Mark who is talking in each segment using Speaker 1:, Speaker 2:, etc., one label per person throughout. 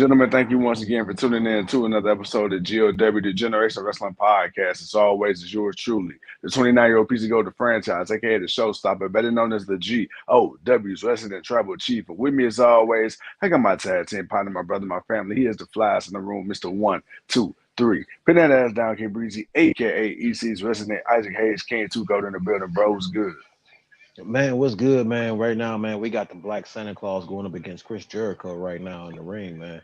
Speaker 1: gentlemen, thank you once again for tuning in to another episode of GOW, the Generation Wrestling Podcast. As always, is yours truly, the 29-year-old piece of gold of franchise, aka the showstopper, better known as the GOW's resident tribal chief. And with me, as always, I got my tag team partner, my brother, my family. He is the flies in the room, Mr. 1, 2, 3. Put that ass down, K Breezy, aka EC's resident Isaac Hayes, King 2 Gold in the building, bro. What's good?
Speaker 2: Man, what's good, man? Right now, man, we got the Black Santa Claus going up against Chris Jericho right now in the ring, man.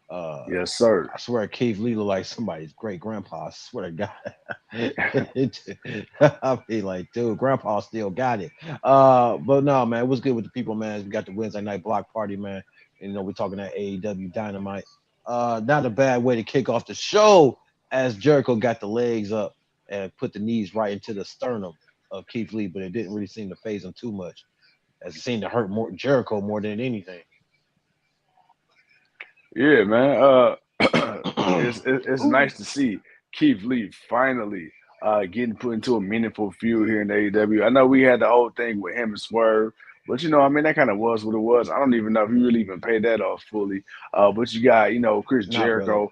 Speaker 2: Uh,
Speaker 1: Yes, sir.
Speaker 2: I swear Keith Lee look like somebody's great grandpa. I swear to God. I be like, dude, grandpa still got it. But no, man, what's good with the people, man? We got the Wednesday night block party, man. And, we're talking that AEW Dynamite. Not a bad way to kick off the show as Jericho got the legs up and put the knees right into the sternum of Keith Lee, but it didn't really seem to phase him too much. As it seemed to hurt more Jericho more than anything.
Speaker 1: Yeah, man. It's
Speaker 2: Ooh.
Speaker 1: nice to see Keith Lee finally getting put into a meaningful feud here in AEW. I know we had the whole thing with him and Swerve, but I mean that kind of was what it was. I don't even know if he really even paid that off fully. But you got Chris
Speaker 2: Not really.
Speaker 1: Jericho,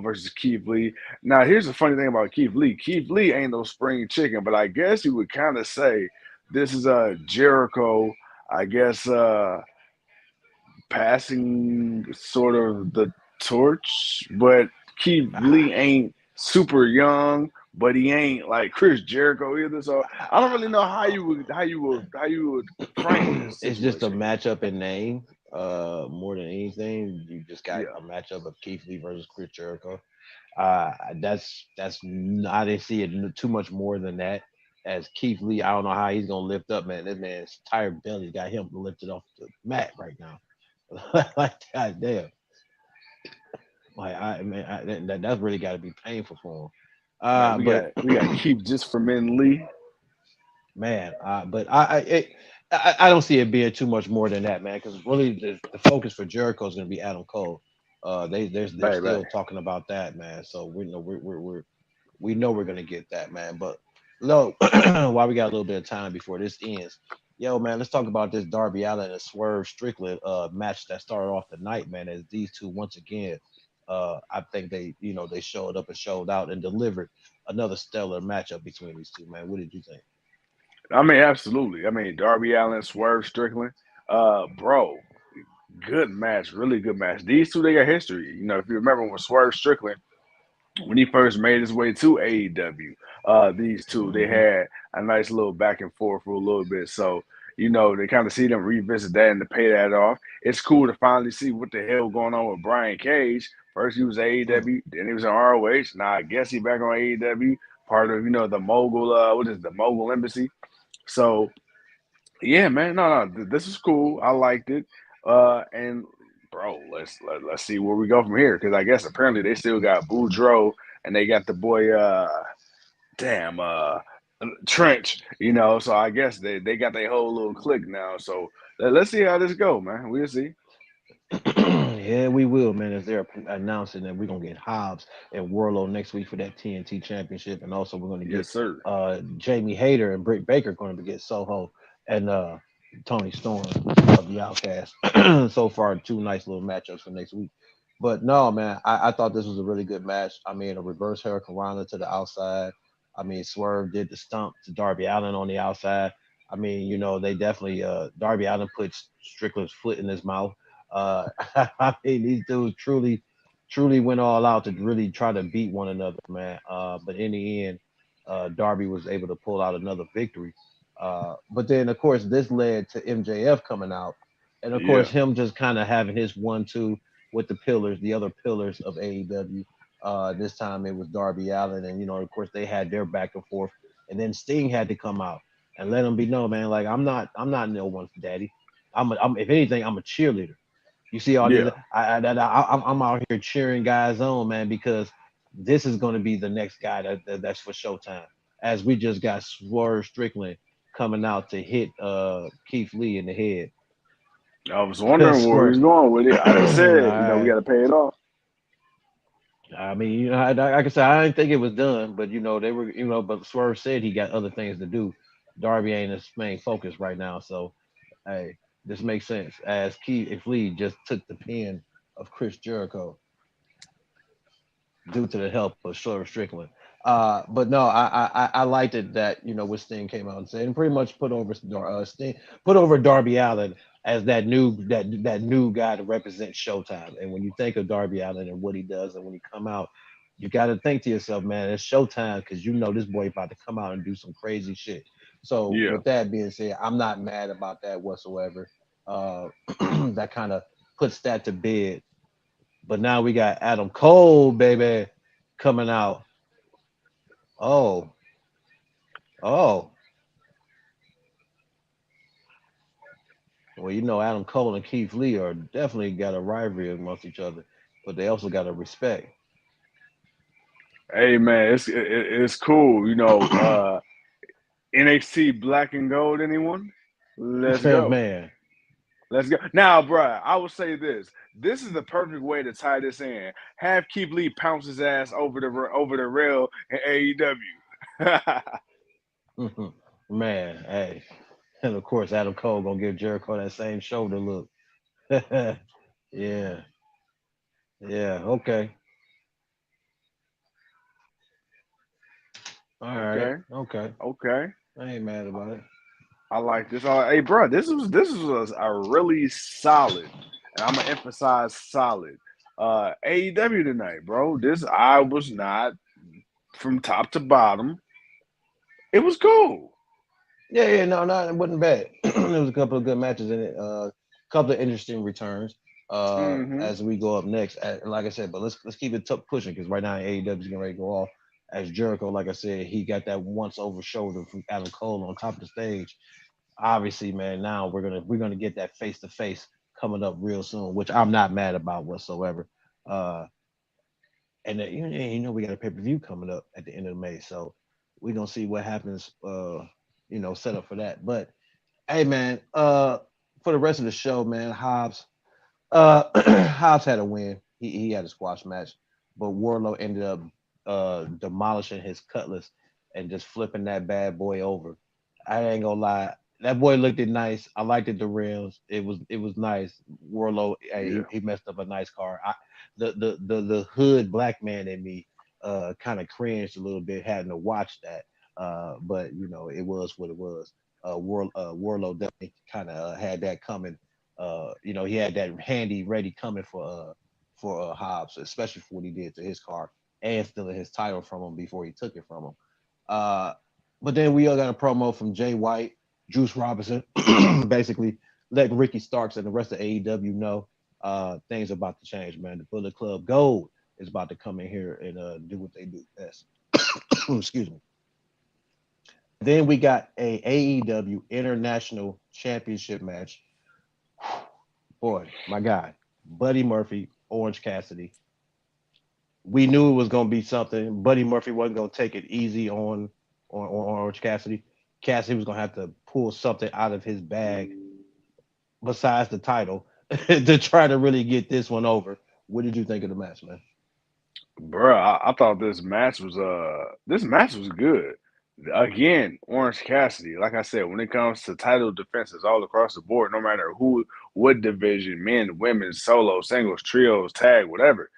Speaker 1: versus Keith Lee. Now here's the funny thing about Keith Lee. Keith Lee ain't no spring chicken, but I guess you would kind of say this is Jericho. I guess passing sort of the torch, but Keith Lee ain't super young, but he ain't like Chris Jericho either. So I don't really know how you would frame this
Speaker 2: It's just a
Speaker 1: situation here.
Speaker 2: matchup in name, more than anything. You just got
Speaker 1: Yeah.
Speaker 2: a matchup of Keith Lee versus Chris Jericho. I didn't see it too much more than that. As Keith Lee, I don't know how he's gonna lift up, man. This man's tired belly got him lifted off the mat right now. Like goddamn, like that's really got to be painful for him.
Speaker 1: Man, we
Speaker 2: But
Speaker 1: got we got Keith just for men Lee.
Speaker 2: man, but I don't see it being too much more than that, man. Because really, the focus for Jericho is going to be Adam Cole. They're
Speaker 1: Bang bang.
Speaker 2: still talking about that, man. So we know we're gonna get that, man. But look, while we got a little bit of time before this ends, yo, man, let's talk about this Darby Allin and Swerve Strickland match that started off the night, man. As these two once again, I think they showed up and showed out and delivered another stellar matchup between these two, man. What did you think?
Speaker 1: I mean, absolutely. I mean, Darby Allin, Swerve Strickland, bro, good match, really good match. These two they got history. If you remember when Swerve Strickland when he first made his way to AEW, these two they
Speaker 2: Hmm.
Speaker 1: had a nice little back and forth for a little bit. So they kind of see them revisit that and to pay that off. It's cool to finally see what the hell going on with Brian Cage. First he was AEW, then he was in ROH. Now I guess he back on AEW, part of the mogul. What is it, the mogul embassy? So yeah, man, no, this is cool. I liked it. And bro, let's see where we go from here because I guess apparently they still got Boudreaux and they got the boy, damn, Trench. So I guess they got their whole little clique now. So let's see how this go, man. We'll see.
Speaker 2: Yeah, we will, man. As they're announcing that we're gonna get Hobbs and Warlow next week for that TNT Championship, and also we're gonna get
Speaker 1: Yes, sir.
Speaker 2: Jamie Hayter and Britt Baker going to get Soho and Tony Storm of the Outcast. So far, two nice little matchups for next week. But no, man, I thought this was a really good match. I mean, a reverse Hurricane Rana to the outside. I mean, Swerve did the stump to Darby Allin on the outside. I mean, they definitely Darby Allin put Strickland's foot in his mouth. I mean, these dudes truly went all out to really try to beat one another, man. But in the end, Darby was able to pull out another victory. But then, of course, this led to MJF coming out, and of course,
Speaker 1: Yeah.
Speaker 2: him just kind of having his 1-2 with the other pillars of AEW. This time it was Darby Allin, and of course, they had their back and forth, and then Sting had to come out and let him be known, man. Like I'm not no one's daddy. If anything, I'm a cheerleader. You see all
Speaker 1: Yeah.
Speaker 2: this? I'm out here cheering guys on, man, because this is going to be the next guy that's for Showtime. As we just got Swerve Strickland coming out to hit Keith Lee in the head.
Speaker 1: I was wondering where
Speaker 2: Swerve.
Speaker 1: he's going with it.
Speaker 2: All
Speaker 1: I just said, we
Speaker 2: right.
Speaker 1: got to pay it off.
Speaker 2: I mean, like I said, I didn't think it was done, but they were, but Swerve said he got other things to do. Darby ain't his main focus right now, so hey, this makes sense. As Keith Lee just took the pin of Chris Jericho due to the help of Strickland. But no, I liked it that what Sting came out and said, and pretty much Sting put over Darby Allin as that new guy to represent Showtime. And when you think of Darby Allin and what he does, and when he come out, you got to think to yourself, man, it's Showtime, because this boy about to come out and do some crazy shit. So
Speaker 1: Yeah.
Speaker 2: with that being said, I'm not mad about that whatsoever. Uh, that kind of puts that to bed. But now we got Adam Cole, baby, coming out. Oh, oh. Well, Adam Cole and Keith Lee are definitely got a rivalry amongst each other, but they also got a respect.
Speaker 1: Hey man, it's cool. NXT Black and Gold. Anyone? Let's go.
Speaker 2: Man,
Speaker 1: Let's go. Now, bruh, I will say this. This is the perfect way to tie this in. Have Keith Lee pounce his ass over the rail in AEW.
Speaker 2: man, hey. And of course, Adam Cole gonna give Jericho that same shoulder look. Yeah, yeah, okay. All right,
Speaker 1: Okay.
Speaker 2: okay.
Speaker 1: Okay.
Speaker 2: I ain't mad about it.
Speaker 1: I like this. Hey, bro, this was a really solid, and I'm gonna emphasize solid. AEW tonight, bro. This I was not from top to bottom. It was cool.
Speaker 2: Yeah, yeah, no, it wasn't bad. There was a couple of good matches in it. A couple of interesting returns.
Speaker 1: Hmm.
Speaker 2: As we go up next, like I said, but let's keep it pushing, because right now AEW is getting ready to go off. As Jericho, like I said, he got that once over shoulder from Adam Cole on top of the stage. Obviously, man, now we're gonna get that face to face coming up real soon, which I'm not mad about whatsoever. Uh, and we got a pay per view coming up at the end of May, so we're gonna see what happens. Set up for that. But hey, man, for the rest of the show, man, Hobbs, Hobbs had a win. He had a squash match, but Warlow ended up demolishing his Cutlass and just flipping that bad boy over. I ain't gonna lie. That boy looked it nice. I liked it. The rims. It was nice. Warlow,
Speaker 1: Yeah.
Speaker 2: he messed up a nice car. The hood black man in me kind of cringed a little bit having to watch that. But it was what it was. Warlow definitely kind of had that coming. He had that handy ready coming for Hobbs, especially for what he did to his car and stealing his title from him before he took it from him. Uh, but then we all got a promo from Jay White, Juice Robinson, basically letting Ricky Starks and the rest of AEW know things are about to change, man. The Bullet Club Gold is about to come in here and do what they do best. Excuse me. Then we got a AEW International Championship match. Boy, my God, Buddy Murphy, Orange Cassidy. We knew it was going to be something. Buddy Murphy wasn't going to take it easy on Orange Cassidy. Cassidy was going to have to pull something out of his bag besides the title to try to really get this one over. What did you think of the match, man?
Speaker 1: Bruh, I thought this match was good. Again, Orange Cassidy, like I said, when it comes to title defenses all across the board, no matter who, what division, men, women, solo, singles, trios, tag, whatever,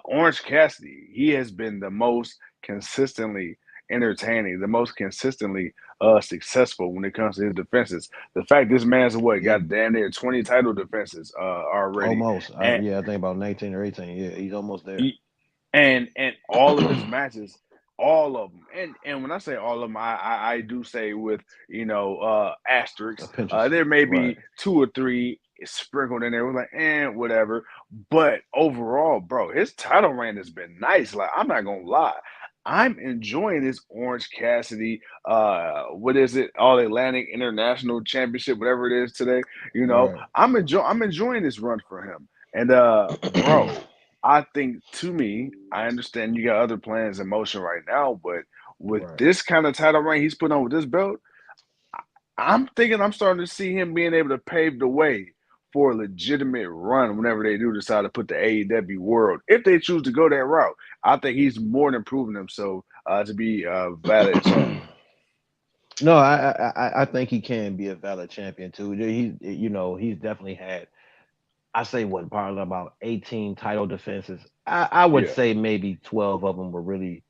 Speaker 1: Orange Cassidy, he has been the most consistently entertaining, the most consistently successful when it comes to his defenses. The fact this man's what
Speaker 2: Yeah,
Speaker 1: got damn near 20 title defenses already.
Speaker 2: almost.
Speaker 1: And
Speaker 2: Yeah, I think about 19 or 18. Yeah, he's almost there.
Speaker 1: and all of his matches, all of them, and when I say all of them, I do say with
Speaker 2: A
Speaker 1: asterisks.
Speaker 2: pinch of
Speaker 1: There
Speaker 2: salt.
Speaker 1: may
Speaker 2: Right.
Speaker 1: be two or three sprinkled in there. We're like, whatever. But overall, bro, his title reign has been nice. Like, I'm not gonna lie. I'm enjoying this Orange Cassidy, what is it? All Atlantic International Championship, whatever it is today.
Speaker 2: Right.
Speaker 1: I'm enjoying this run for him. And bro, I think, to me, I understand you got other plans in motion right now, but with
Speaker 2: Right.
Speaker 1: this kind of title reign he's put on with this belt, I'm thinking I'm starting to see him being able to pave the way for a legitimate run whenever they do decide to put the AEW world. If they choose to go that route, I think he's more than proven himself to be a valid champ.
Speaker 2: No, I think he can be a valid champion too. He's definitely had. I say what, probably about 18 title defenses. I would
Speaker 1: Yeah,
Speaker 2: say maybe 12 of them were really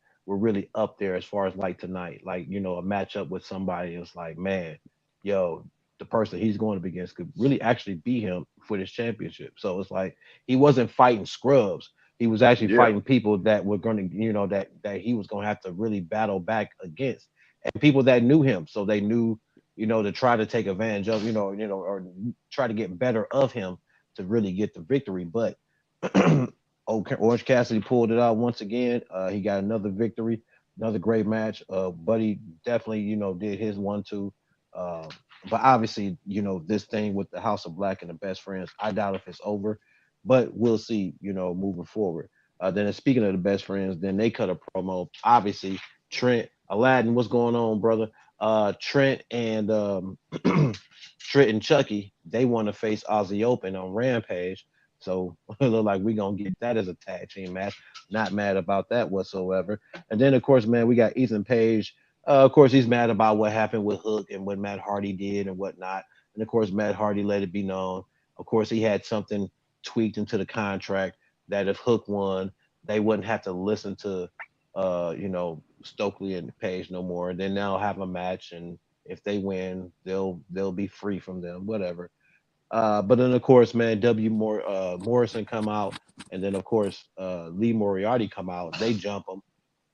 Speaker 2: up there as far as like tonight. Like, a matchup with somebody. It's like, man, yo, the person he's going up against could really actually beat him for this championship. So it's like he wasn't fighting scrubs. He was actually
Speaker 1: yeah,
Speaker 2: fighting people that were going to, that he was going to have to really battle back against, and people that knew him. So they knew, to try to take advantage of, or try to get better of him to really get the victory. But Orange Cassidy pulled it out once again. He got another victory, another great match. Buddy definitely, did his one too. Uh, but obviously, this thing with the House of Black and the Best Friends, I doubt if it's over, but we'll see, moving forward. Then speaking of the Best Friends, then they cut a promo. Obviously, Trent, Aladdin, what's going on, brother? Trent and Trent and Chucky, they want to face Aussie Open on Rampage. So it look like we're gonna get that as a tag team match. Not mad about that whatsoever. And then of course, man, we got Ethan Page. Of course, he's mad about what happened with Hook and what Matt Hardy did and whatnot. And of course, Matt Hardy let it be known. Of course, he had something tweaked into the contract that if Hook won, they wouldn't have to listen to Stokely and Page no more. Then they'll have a match, and if they win, they'll be free from them, whatever. But then of course, man, Morrison come out, and then of course Lee Moriarty come out. They jump him.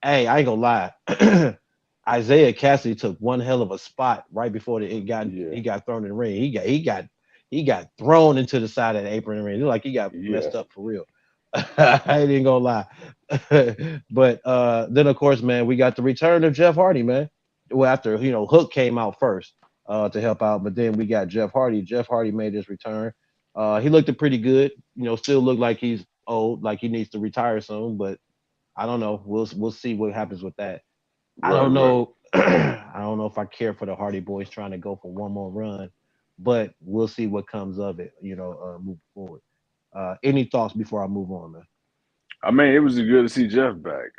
Speaker 2: Hey, I ain't gonna lie. Isaiah Cassidy took one hell of a spot right before
Speaker 1: yeah,
Speaker 2: he got thrown in the ring. He got thrown into the side of the apron and ring. It looked like he got
Speaker 1: yeah.
Speaker 2: messed up for real. I ain't gonna lie. But then of course, man, we got the return of Jeff Hardy, man. Well, after Hook came out first to help out, but then we got Jeff Hardy. Jeff Hardy made his return. He looked pretty good. Still looked like he's old, like he needs to retire soon. But I don't know. We'll see what happens with that. I
Speaker 1: Right,
Speaker 2: don't
Speaker 1: right.
Speaker 2: know. I don't know if I care for the Hardy Boys trying to go for one more run, but we'll see what comes of it. Moving forward. Any thoughts before I move on, man?
Speaker 1: I mean, it was good to see Jeff back.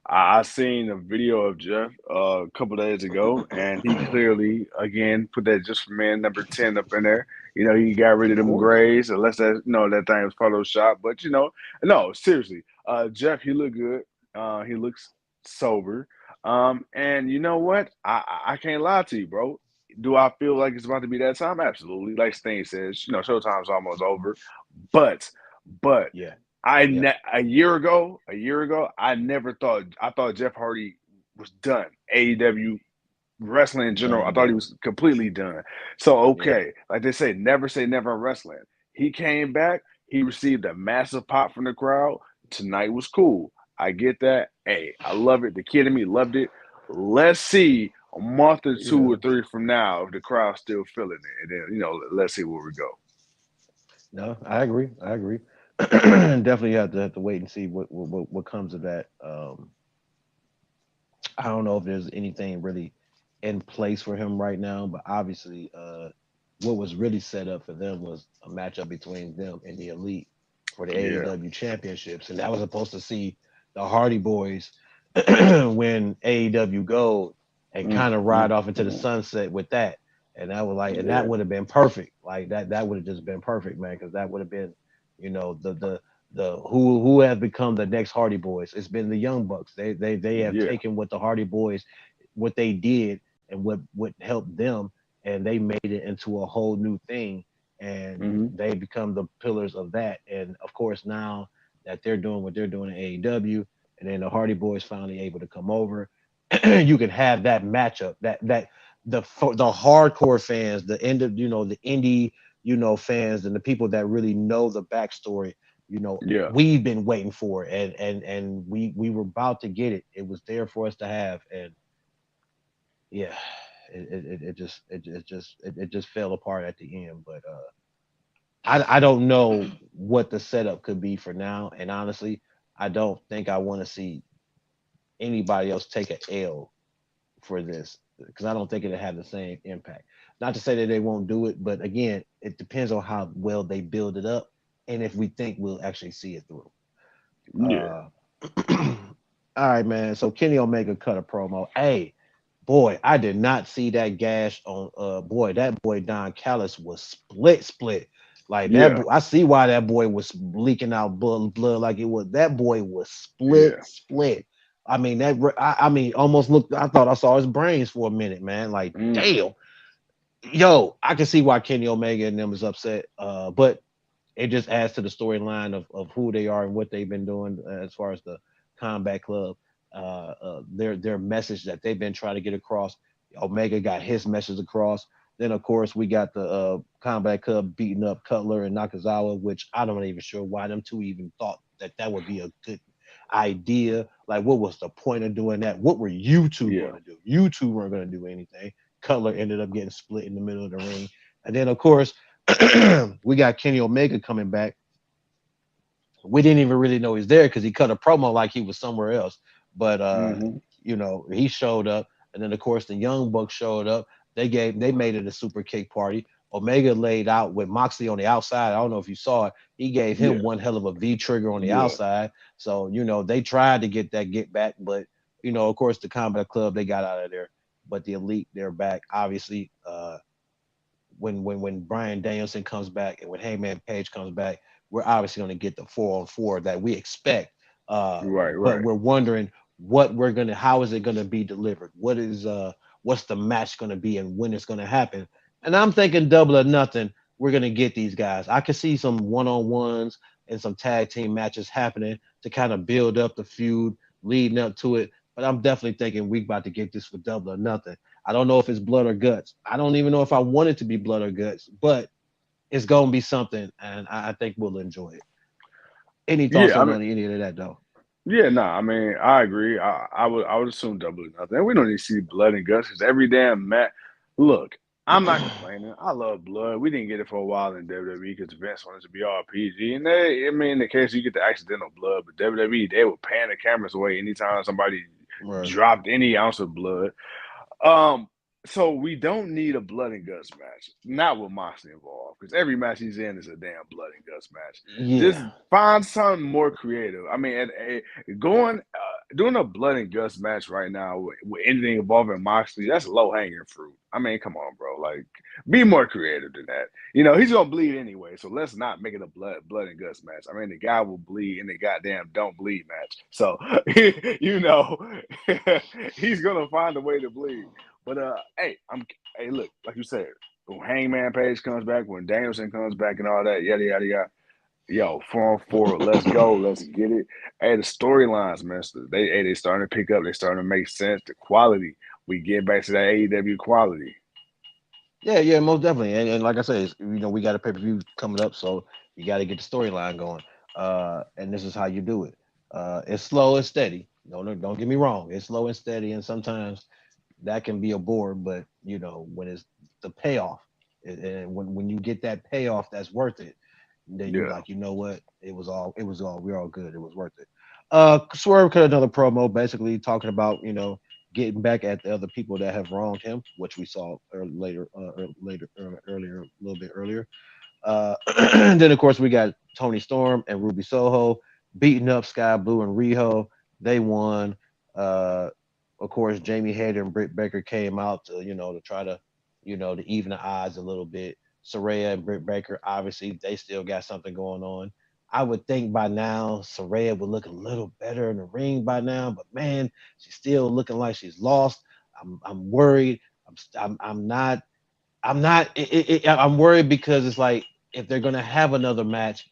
Speaker 1: I seen a video of Jeff a couple days ago, and he clearly again put that just for man number 10 up in there. He got rid of
Speaker 2: Of
Speaker 1: them
Speaker 2: course.
Speaker 1: grays, unless that thing was Photoshop. But no, seriously, Jeff, he looked good. He looks sober. And you know what? I can't lie to you, bro. Do I feel like it's about to be that time? Absolutely. Like Sting says, Showtime's almost over. But, but
Speaker 2: Yeah. Yeah.
Speaker 1: a year ago, I thought Jeff Hardy was done. AEW wrestling in general, I thought he
Speaker 2: Done.
Speaker 1: was completely done. So
Speaker 2: Yeah.
Speaker 1: okay, like they say never in wrestling. He came back. He received a massive pop from the crowd. Tonight was cool. I get that. Hey, I love it. The kid in me loved it. Let's see a month or two
Speaker 2: Yeah.
Speaker 1: or three from now if the crowd's still feeling it, and then let's see where we go.
Speaker 2: No, I agree. I agree. Definitely have to wait and see what comes of that. I don't know if there's anything really in place for him right now, but obviously, what was really set up for them was a matchup between them and the Elite for the
Speaker 1: Yeah.
Speaker 2: AEW championships, and that was supposed to see the Hardy Boys win AEW Gold and
Speaker 1: Mm,
Speaker 2: kind of
Speaker 1: mm,
Speaker 2: ride off into the
Speaker 1: mm.
Speaker 2: sunset with that. And that was like, and that
Speaker 1: Yeah.
Speaker 2: would have been perfect. Like that would have just been perfect, man, because that would have been, the who have become the next Hardy Boys. It's been the Young Bucks. They have
Speaker 1: Yeah.
Speaker 2: taken what the Hardy Boys, what they did and what helped them, and they made it into a whole new thing. And
Speaker 1: Hmm.
Speaker 2: they become the pillars of that. And of course, now that they're doing what they're doing in AEW, and then the Hardy Boys finally able to come over, you can have that matchup. That the hardcore fans, the end of the indie fans, and the people that really know the backstory.
Speaker 1: Yeah.
Speaker 2: We've been waiting for it, and we were about to get it. It was there for us to have, and yeah, it just fell apart at the end. But I don't know what the setup could be for now, and honestly, I don't think I want to see anybody else take an L for this because I don't think it'll have the same impact. Not to say that they won't do it, but again, it depends on how well they build it up and if we think we'll actually see it through.
Speaker 1: Yeah.
Speaker 2: Uh, all right, man. So Kenny Omega cut a promo. Hey, boy, I did not see that gash on boy, that boy Don Callis was split. Like that,
Speaker 1: Yeah,
Speaker 2: I see why that boy was leaking out blood like it was. That boy was
Speaker 1: yeah,
Speaker 2: split. I mean, I mean, almost looked. I thought I saw his brains for a minute, man. Like,
Speaker 1: mm,
Speaker 2: damn, yo, I can see why Kenny Omega and them is upset. But it just adds to the storyline of who they are and what they've been doing as far as the Combat Club, their message that they've been trying to get across. Omega got his message across. Then of course we got the Combat Club beating up Cutler and Nakazawa, which I don't even sure why them two even thought that that would be a good idea. Like, what was the point of doing that? What were you two going
Speaker 1: yeah,
Speaker 2: to do? You two weren't going to do anything. Cutler ended up getting split in the middle of the ring, and then of course we got Kenny Omega coming back. We didn't even really know he's there because he cut a promo like he was somewhere else. But
Speaker 1: hmm,
Speaker 2: he showed up, and then of course the Young Bucks showed up. They made it a super kick party. Omega laid out with Moxley on the outside. I don't know if you saw it. He gave him
Speaker 1: yeah,
Speaker 2: one hell of a V trigger on the
Speaker 1: yeah,
Speaker 2: outside. So they tried to get back, but of course the Combat Club they got out of there. But the Elite they're back. Obviously, when Brian Danielson comes back and when Hangman Page comes back, we're obviously going to get the 4-on-4 that we expect.
Speaker 1: right,
Speaker 2: But
Speaker 1: right.
Speaker 2: we're wondering how is it going to be delivered? What's the match going to be and when it's going to happen? And I'm thinking Double or Nothing. We're going to get these guys. I could see some one-on-ones and some tag team matches happening to kind of build up the feud leading up to it. But I'm definitely thinking we about to get this for Double or Nothing. I don't know if it's blood or guts. I don't even know if I want it to be blood or guts, but it's gonna be something, and I think we'll enjoy it. Any thoughts
Speaker 1: Yeah, I
Speaker 2: on
Speaker 1: mean,
Speaker 2: any of that though?
Speaker 1: yeah, no, I mean, I agree. I would assume double or nothing. And we don't need to see blood and guts because every damn match. Look, I'm not complaining. I love blood. We didn't get it for a while in WWE because Vince wanted to be all PG. And I mean, in the case you get the accidental blood, but WWE they would pan the cameras away anytime somebody
Speaker 2: Right.
Speaker 1: dropped any ounce of blood. Um, so we don't need a blood and guts match. Not with Moxley involved, because every match he's in is a damn blood and guts match. Just
Speaker 2: Yeah.
Speaker 1: find something more creative. I mean, going doing a blood and guts match right now with anything involving Moxley, that's low hanging fruit. I mean, come on, bro. Like, be more creative than that. He's gonna bleed anyway, so let's not make it a blood and guts match. I mean, the guy will bleed in the goddamn don't bleed match. So you know, he's gonna find a way to bleed. But hey, look, like you said, when Hangman Page comes back, when Danielson comes back, and all that, yada yada yada. Yo, 4-on-4, let's go, let's get it. Hey, the storylines, man, they starting to pick up, they starting to make sense. The quality, we get back to that AEW quality.
Speaker 2: Yeah, most definitely. And like I said, we got a pay-per-view coming up, so you got to get the storyline going. And this is how you do it. It's slow and steady. Don't get me wrong. It's slow and steady, and sometimes that can be a bore, but when it's the payoff, and when you get that payoff that's worth it, then you
Speaker 1: Yeah,
Speaker 2: like, what? We're all good. It was worth it. Swerve cut another promo basically talking about, getting back at the other people that have wronged him, which we saw earlier, a little bit earlier. And then of course we got Tony Storm and Ruby Soho beating up Sky Blue and Riho. They won. Uh, of course, Jamie Hayter and Britt Baker came out to try to even the odds a little bit. Saraya and Britt Baker, obviously, they still got something going on. I would think by now Saraya would look a little better in the ring by now, but man, she's still looking like she's lost. I'm worried. I'm not. I'm worried because it's like if they're gonna have another match,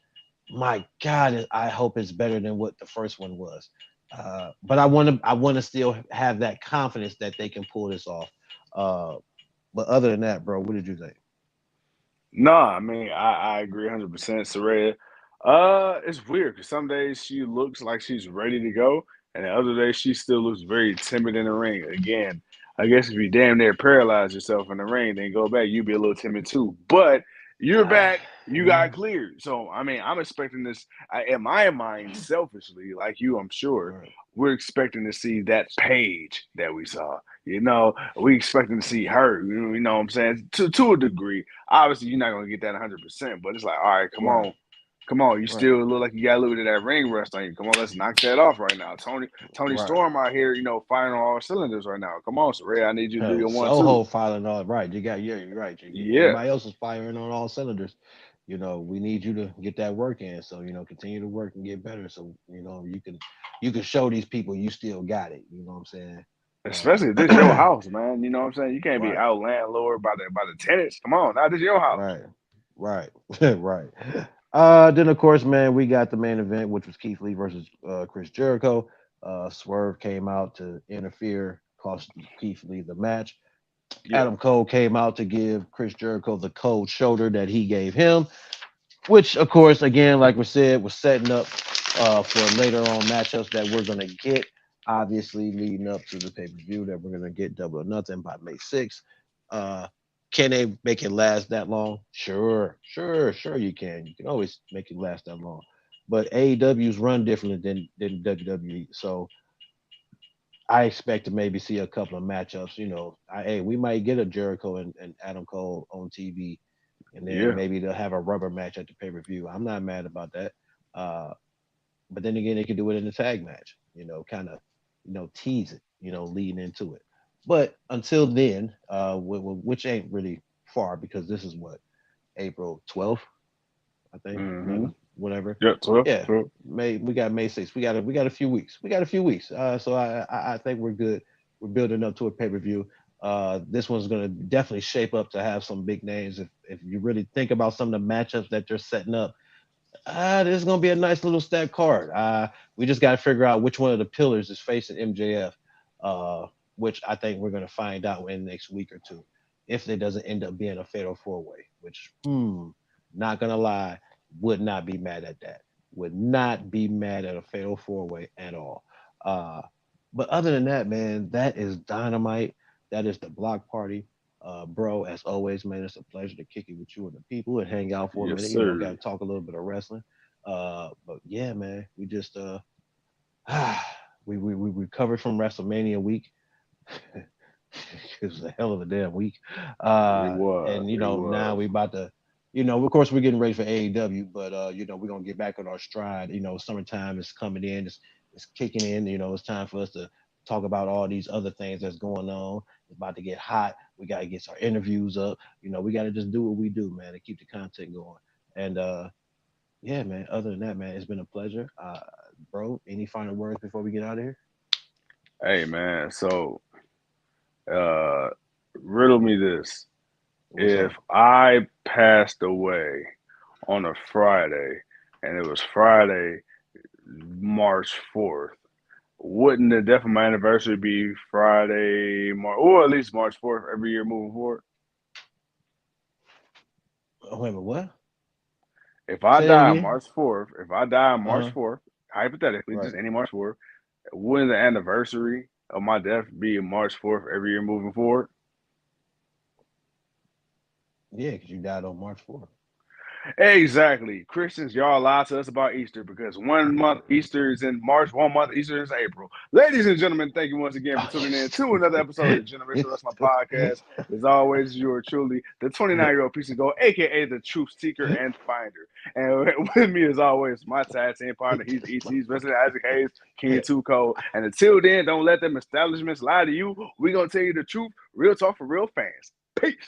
Speaker 2: my God, I hope it's better than what the first one was. But I want to still have that confidence that they can pull this off. Uh, but other than that, bro, what did you think?
Speaker 1: nah, I mean, I agree 100%, Saraya. It's weird because some days she looks like she's ready to go, and the other days she still looks very timid in the ring. Again, I guess if you damn near paralyze yourself in the ring, then go back, you'd be a little timid too. But you're back, you got cleared. So, I mean, I'm expecting this, in my mind, selfishly, like you, I'm sure,
Speaker 2: Right,
Speaker 1: we're expecting to see that page that we saw. We expecting to see her, you know what I'm saying? To a degree. Obviously, you're not gonna get that 100%, but it's like, all right,
Speaker 2: right,
Speaker 1: come on. You
Speaker 2: right,
Speaker 1: still look like you got a little bit of that ring rust on you. Come on, let's knock that off right now. Tony
Speaker 2: right.
Speaker 1: Storm out here, firing on all cylinders right now. Come on, Ray, I need you to do your one too.
Speaker 2: Soho filing all right. You got, yeah, you're right.
Speaker 1: Yeah,
Speaker 2: Everybody else is firing on all cylinders. we need you to get that work in. So, continue to work and get better. So, you can show these people you still got it. You know what I'm saying?
Speaker 1: Especially if this your
Speaker 2: Uh,
Speaker 1: house, man. You know what I'm saying? You can't be
Speaker 2: right,
Speaker 1: out landlord by the tenants. Come on, now this your house.
Speaker 2: right, right, right. Then of course, man, we got the main event, which was Keith Lee versus Chris Jericho. Swerve came out to interfere, cost Keith Lee the match.
Speaker 1: Yeah.
Speaker 2: Adam Cole came out to give Chris Jericho the cold shoulder that he gave him, which, of course, again, like we said, was setting up for later on matchups that we're going to get, obviously leading up to the pay-per-view that we're going to get Double or Nothing by May 6th. Uh, can they make it last that long? Sure, sure you can. You can always make it last that long. But AEW's run differently than WWE. So I expect to maybe see a couple of matchups. Hey, we might get a Jericho and Adam Cole on TV, and then
Speaker 1: Yeah.
Speaker 2: maybe they'll have a rubber match at the pay per view. I'm not mad about that. Uh, but then again, they could do it in a tag match. Kind of, tease it. Leading into it. But until then, which ain't really far because this is what April 12th, I think,
Speaker 1: Mm-hmm.
Speaker 2: 11th, whatever.
Speaker 1: Yeah, 12,
Speaker 2: Yeah,
Speaker 1: 12.
Speaker 2: We got May 6th. We got a few weeks. We got a few weeks. So I think we're good. We're building up to a pay per view. This one's gonna definitely shape up to have some big names. If you really think about some of the matchups that they're setting up, this is gonna be a nice little stack card. We just got to figure out which one of the pillars is facing MJF, which I think we're gonna find out in the next week or two. If it doesn't end up being a fatal four way, which not gonna lie, would not be mad at that. Would not be mad at a fatal four way at all. Uh, but other than that, man, that is Dynamite. That is the block party. Bro, as always, man, it's a pleasure to kick it with you and the people and hang out for a
Speaker 1: Yes,
Speaker 2: minute. Got
Speaker 1: sir.
Speaker 2: to talk a little bit of wrestling. But yeah, man, we just we recovered from WrestleMania week. It was a hell of a damn week.
Speaker 1: It was.
Speaker 2: And
Speaker 1: It
Speaker 2: now
Speaker 1: was.
Speaker 2: we about to, of course we're getting ready for AEW, but we're gonna get back on our stride. Summertime is coming in, it's kicking in. It's time for us to talk about all these other things that's going on. It's about to get hot. We gotta get our interviews up. We gotta just do what we do, man, and keep the content going. And yeah, man. Other than that, man, it's been a pleasure. Bro, any final words before we get out of here?
Speaker 1: Hey, man. So, uh, riddle me this.
Speaker 2: What's
Speaker 1: If
Speaker 2: up?
Speaker 1: I passed away on a Friday and it was Friday, March 4th, wouldn't the death of my anniversary be Friday, or at least March 4th every year moving forward?
Speaker 2: Oh, wait a minute, what?
Speaker 1: If I
Speaker 2: Say that
Speaker 1: die on
Speaker 2: again.
Speaker 1: March 4th, if I die on March
Speaker 2: Uh huh.
Speaker 1: 4th, hypothetically,
Speaker 2: Right.
Speaker 1: just any March 4th, wouldn't the anniversary of my death be March 4th every year moving forward?
Speaker 2: Yeah, because you died on March 4th.
Speaker 1: Exactly. Christians, y'all lie to us about Easter because 1 month Easter is in March, 1 month Easter is April. Ladies and gentlemen, thank you once again for
Speaker 2: Oh,
Speaker 1: tuning in to another episode of the Generation Wrestling Podcast. As always, you are truly the 29-year-old piece of gold, aka the truth seeker and finder. And with me, as always, my tag team partner, he's EC's Resident Isaac Hayes, King Tuco. And until then, don't let them establishments lie to you. We're going to tell you the truth. Real talk for real fans. Peace.